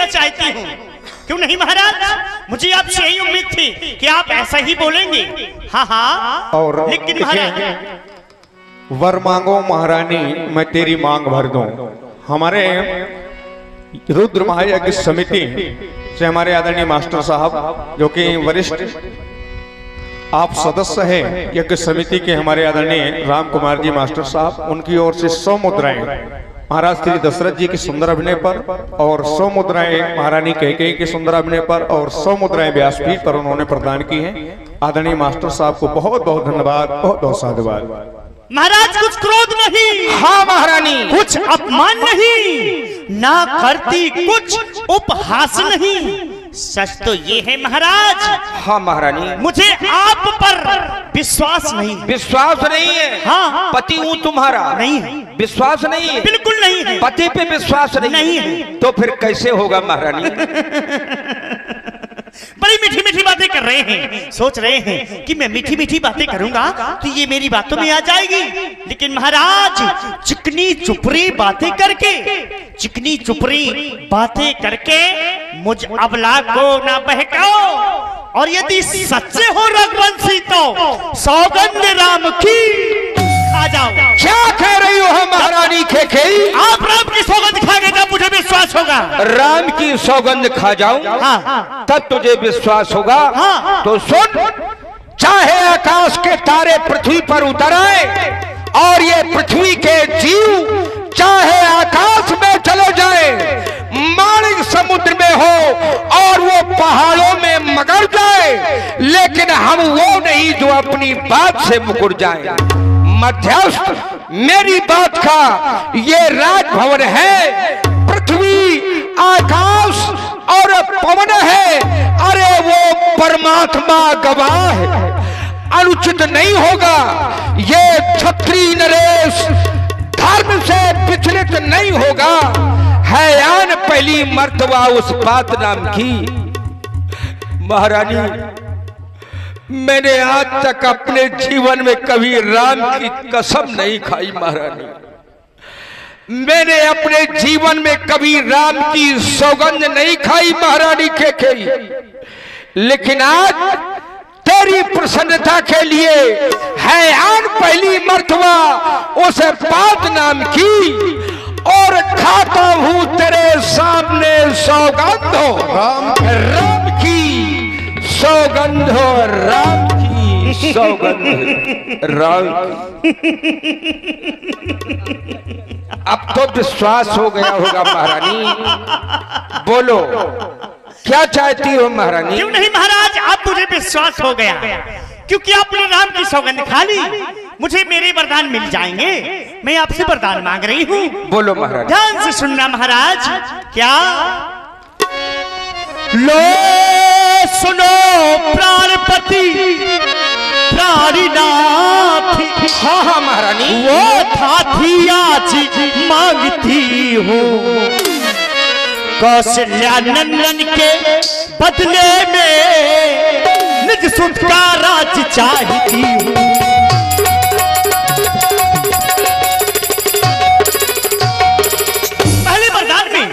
देखना चाहती हूँ। क्यों नहीं महाराज, मुझे आपसे यही उम्मीद थी कि आप ऐसा ही बोलेंगे। हाँ हाँ, और लेकिन महाराज, वर मांगो महारानी मैं तेरी मांग भर दूं। हमारे रुद्र महायज्ञ समिति से हमारे आदरणीय मास्टर साहब जो कि वरिष्ठ आप सदस्य हैं यज्ञ समिति के, हमारे आदरणीय राम कुमार जी मास्टर साहब, उनकी ओर से 100 मुद्राएं महाराज श्री दशरथ जी के सुंदर अभिनय पर और 100 मुद्राएं महारानी कैकेयी के सुंदर अभिनय पर और 100 मुद्राएं व्यासपीठ पर उन्होंने प्रदान की हैं। आदरणीय मास्टर साहब को बहुत बहुत धन्यवाद, बहुत बहुत साधुवाद। महाराज कुछ क्रोध नहीं। हाँ महारानी, कुछ अपमान नहीं, ना करती कुछ उपहास नहीं। सच तो ये है महाराज। हाँ महारानी, मुझे आप पर विश्वास नहीं। विश्वास नहीं है? हाँ, पति हूँ तुम्हारा, नहीं है। विश्वास नहीं है? बिल्कुल नहीं है। पति पे विश्वास नहीं है तो फिर कैसे होगा महारानी? बड़ी मीठी मीठी बातें कर रहे हैं, सोच रहे हैं कि मैं मीठी मीठी बातें करूंगा तो ये मेरी बातों में आ जाएगी। लेकिन महाराज, चिकनी चुपड़ी बातें करके, चिकनी चुपड़ी बातें करके मुझ अबला को ना बहकाओ। और यदि सच्चे हो रघुवंशी तो सौगंध राम की आ जाओ। क्या कह रही हो महारानी कैकेयी? आप राम की सौगंध खाएंगे तब मुझे विश्वास होगा। राम की सौगंध खा जाऊं हाँ, तब तुझे विश्वास होगा। हाँ, तो सुन, चाहे आकाश के तारे पृथ्वी पर उतर आए और ये पृथ्वी के जीव चाहे आकाश में चले जाए, माणिक समुद्र में हो और वो पहाड़ों में मगर जाए, लेकिन हम वो नहीं जो अपनी बात से मुकर जाए। मध्यस्थ मेरी बात का ये राजभवन है, पृथ्वी आकाश और पवन है। अरे वो परमात्मा गवाह है, अनुचित नहीं होगा। ये क्षत्रिय नरेश धर्म से विचलित नहीं होगा। है आन पहली मर्तबा उस बात नाम की। महारानी, मैंने आज तक अपने जीवन में कभी राम की कसम नहीं खाई महारानी। मैंने अपने जीवन में कभी राम की सौगंध नहीं खाई महारानी कैकेयी। लेकिन आज तेरी प्रसन्नता के लिए है आन पहली मर्तबा उस बात नाम की और खाता हूं तेरे सामने सौगंध हो राम की सौगंध हो, राम की सौगंध, राम अब तो विश्वास हो गया होगा महारानी। बोलो क्या चाहती हो महारानी? क्यों नहीं महाराज, आप मुझे विश्वास हो गया क्योंकि आपने राम की सौगंध खा ली। मुझे मेरे वरदान मिल जाएंगे। मैं आपसे वरदान मांग रही हूँ। बोलो महाराज। ध्यान से सुनना महाराज। क्या? लो सुनो प्राणपति प्राणनाथ। हाँ हाँ महारानी, वो था आज मांगती हो कौशल्या नंदन के बदले में निज सुख का राज चाहती हूँ। पहले वरदान में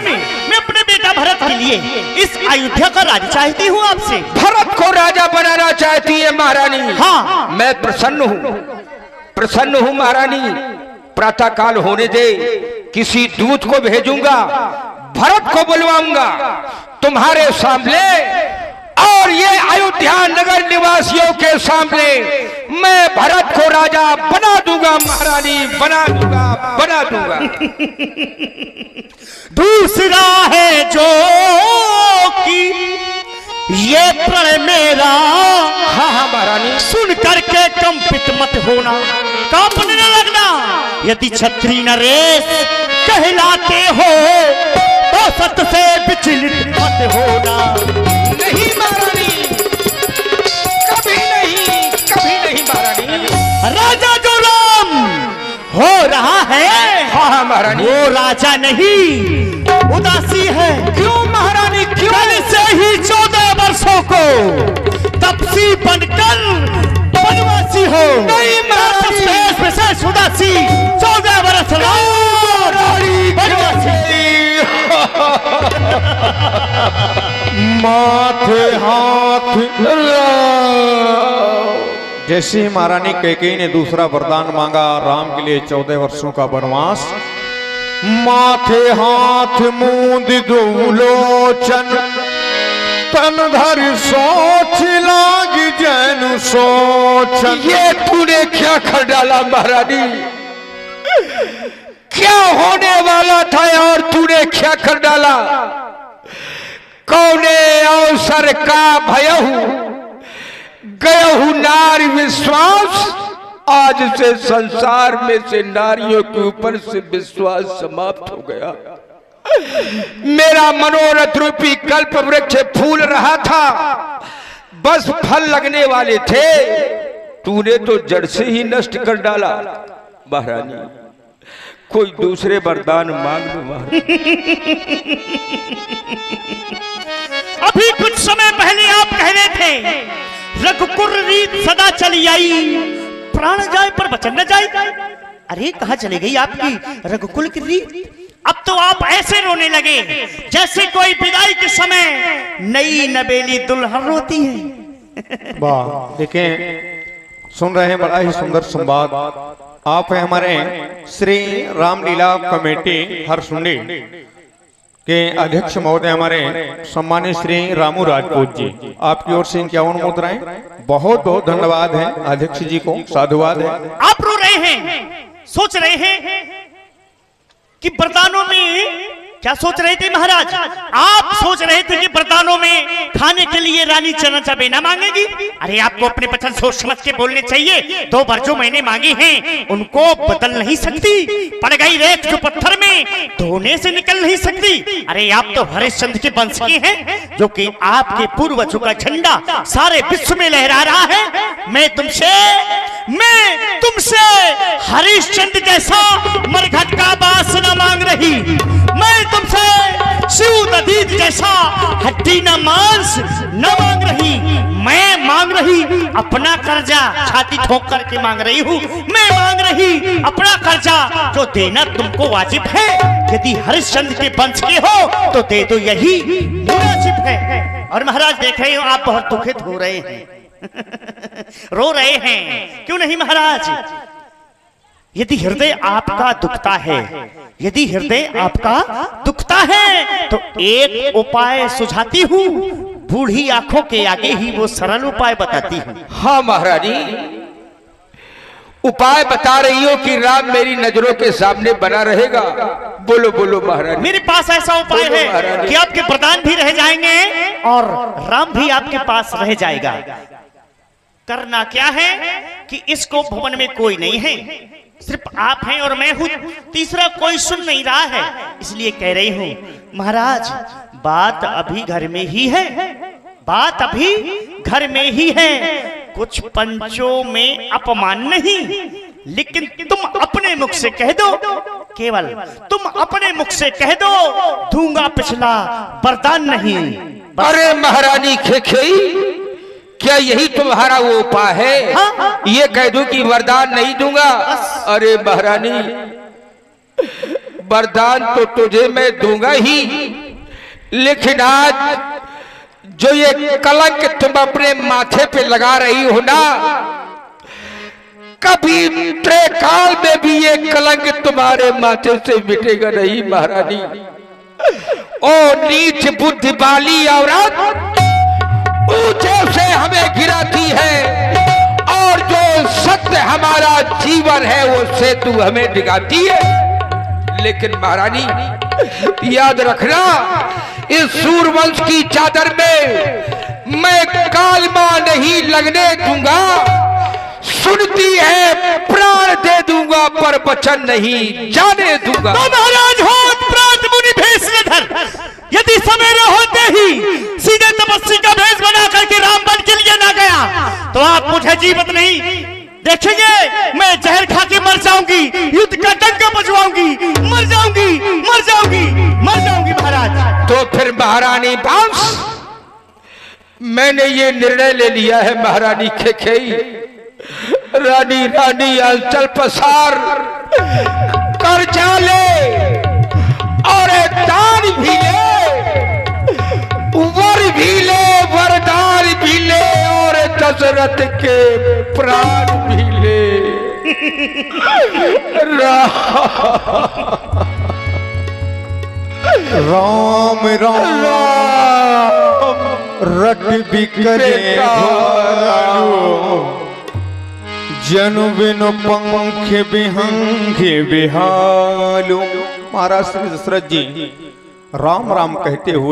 मैं अपने बेटा भरत के लिए इस अयोध्या का राज चाहती हूँ आपसे। भरत को राजा बनाना चाहती है महारानी? हाँ, मैं प्रसन्न हूँ, प्रसन्न हूँ महारानी। प्रातः काल होने दे, किसी दूत को भेजूंगा, भरत को बुलवाऊंगा तुम्हारे सामने और ये अयोध्या नगर निवासियों के सामने मैं भरत को राजा बना दूंगा महारानी, बना दूंगा, बना दूंगा। दूसरा है जो कि ये प्रण मेरा, हाँ हाँ महारानी, सुन करके कंपित मत होना, कांपने न लगना। यदि क्षत्रिय नरेश कहलाते हो तो सत्य से विचलित मत होना। नहीं महारानी, कभी नहीं, कभी नहीं महारानी। राजा जो राम हो रहा है, हाँ हाँ महारानी, वो राजा नहीं उदासी है। क्यों महारानी, क्यों? कल से ही 14 वर्षों को तपसी बनकर वनवासी हो। नहीं महारानी, विशेष उदासी 14 वर्ष वनवासी। माथे हाथ जैसे महारानी कैकेयी ने दूसरा वरदान मांगा राम के लिए 14 वर्षों का वनवास, माथे हाथ मूंद दो लोचन तन धर सोच लाग जैन सोच। ये तूने क्या कर डाला महारानी? क्या होने वाला था और तूने क्या कर डाला? कौने अवसर का भयहु गयहु नारी विश्वास, आज से संसार में से नारियों के ऊपर से विश्वास समाप्त हो गया। मेरा मनोरथ रूपी कल्प वृक्ष फूल रहा था, बस फल लगने वाले थे, तूने तो जड़ से ही नष्ट कर डाला। महारानी कोई दूसरे वरदान मांग लो महारानी। अभी कुछ समय पहले आप कह रहे थे रघुकुल रीत सदा चली आई, प्राण जाए पर वचन न जाए। अरे कहाँ चली गई आपकी रघुकुल की रीत? अब तो आप ऐसे रोने लगे जैसे कोई विदाई के समय नई नवेली दुल्हन रोती है। वाह, देखें सुन रहे हैं बड़ा ही सुंदर संवाद। आप हैं हमारे श्री रामलीला कमेटी हरसुंडी के अध्यक्ष महोदय हमारे सम्मानित श्री रामू राजपूत जी, आपकी ओर से 51 मुद्राएं। बहुत बहुत धन्यवाद है अध्यक्ष जी को, साधुवाद है। आप रो रहे हैं, सोच रहे हैं कि वरदानों में क्या सोच रहे थे महाराज? आप सोच रहे थे कि वरदानों में खाने के लिए रानी चना चबेना मांगेगी। अरे आपको अपने वचन सोच समझ के बोलने चाहिए। 2 बार जो मैंने मांगी हैं उनको बदल नहीं सकती। पड़ गई रेत जो पत्थर में धोने से निकल नहीं सकती। अरे आप तो हरिश्चंद्र के वंश के हैं, जो कि आपके पूर्वजों का झंडा सारे विश्व में लहरा रहा है। मैं तुमसे हरिश्चंद्र जैसा मरघट का बास न मांग रही, मैं तुमसे शिव दधीच जैसा हड्डी न मांस न मांग रही। मैं मांग रही अपना कर्जा, छाती ठोक करके मांग रही हूँ। मैं मांग रही अपना कर्जा जो देना तुमको वाजिब है। यदि हरिश्चंद्र के वंश के हो तो दे दो, यही वाजिब है। और महाराज देख रहे हो आप बहुत दुखित हो रहे हैं, रो रहे हैं, क्यों नहीं महाराज? यदि हृदय आपका दुखता है, यदि हृदय आपका दुखता है तो एक उपाय सुझाती हूँ। बूढ़ी आंखों के आगे ही वो सरल उपाय बताती हूँ। हाँ महारानी, उपाय बता रही हो कि राम मेरी नजरों के सामने बना रहेगा। बोलो बोलो महारानी। मेरे पास ऐसा उपाय है कि आपके वरदान भी रह जाएंगे और राम भी आपके पास रह जाएगा। करना क्या है कि इसको भवन में कोई नहीं है, सिर्फ आप हैं और मैं हूं, तीसरा कोई सुन नहीं रहा है, इसलिए कह रही हूं महाराज बात अभी घर में ही है, बात अभी घर में ही है। कुछ पंचों में अपमान नहीं, लेकिन तुम अपने मुख से कह दो, केवल तुम अपने मुख से कह दो दूंगा पिछला वरदान नहीं। अरे महारानी कैकेयी, क्या यही तुम्हारा वो उपाय है? हाँ? ये कह दूं कि वरदान नहीं दूंगा? अरे महारानी, वरदान तो तुझे मैं दूंगा ही, लेकिन आज जो ये कलंक तुम अपने माथे पे लगा रही हो ना, कभी त्रेकाल में भी ये कलंक तुम्हारे माथे से मिटेगा नहीं महारानी। ओ नीच बुद्धि वाली औरत, ऊंचे से हमें गिराती है और जो सत्य हमारा जीवन है वो से तू हमें दिखाती है। लेकिन महारानी याद रखना, इस सूरवंश की चादर में मैं कालमा नहीं लगने दूंगा। सुनती है प्राण दे दूंगा पर वचन नहीं जाने दूंगा। तो महाराज होत प्रात मुनि भेष धर, यदि सवेरे होते ही सीधे तपस्वी का भेष बना करके राम बन के लिए ना गया तो आप मुझे जीवित नहीं देखेंगे। मैं जहर खा के मर जाऊंगी, युद्ध का डंका बजवाऊंगी, मर जाऊंगी, मर जाऊंगी, मर जाऊंगी महाराज। तो फिर महारानी बांस, मैंने ये निर्णय ले लिया है महारानी कैकेयी, रानी रानी अंचल पसार कर ले और दान भी ले, वर भी दशरथ के प्राण भी ले। राम राम रट बिकरे जनु बिनु पंख विहंग बिहालू। महाराज श्री दशरथ जी राम राम कहते हुए